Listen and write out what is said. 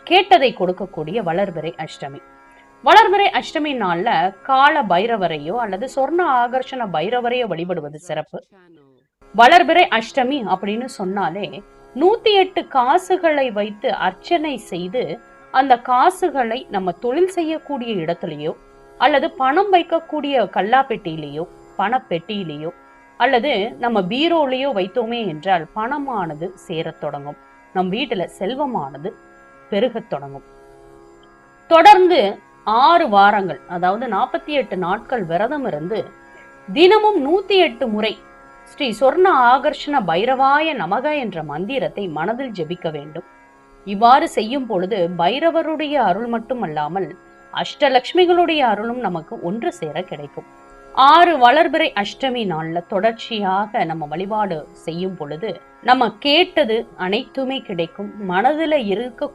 கேட்டதை கொடுக்கக்கூடிய வளர்பிறை அஷ்டமி. வளர்பிறை அஷ்டமி நாள்ல கால பைரவரையோ அல்லது சொர்ண ஆகர்ஷண பைரவரையோ வழிபடுவது சிறப்பு. வளர்பிறை அஷ்டமி அப்படின்னு சொன்னாலே 108 காசுகளை வைத்து அர்ச்சனை செய்து அந்த காசுகளை நம்ம தொழில் செய்யக்கூடிய இடத்துலயோ அல்லது பணம் வைக்கக்கூடிய கல்லாப்பெட்டியிலேயோ பணப்பெட்டியிலேயோ அல்லது நம்ம பீரோலையோ வைத்தோமே என்றால் பணமானது சேரத் தொடங்கும். நம் வீட்டுல செல்வமானது பெருகத் தொடங்கும். தொடர்ந்து 6 வாரங்கள், அதாவது 48 நாட்கள் விரதம் இருந்து தினமும் 108 முறை ஸ்ரீ சொர்ண ஆகர்ஷண பைரவாய நமக என்ற மந்திரத்தை மனதில் ஜெபிக்க வேண்டும். இவ்வாறு செய்யும் பொழுது பைரவருடைய அருள் மட்டுமல்லாமல் அஷ்டலட்சுமிகளுடைய அருளும் நமக்கு ஒன்று சேர கிடைக்கும். 6 வளர்பிறை அஷ்டமி நாள்ல தொடர்ச்சியாக நம்ம வழிபாடு செய்யும் பொழுது நம்ம கேட்டது அனைத்துமே கிடைக்கும். மனதுல இருக்க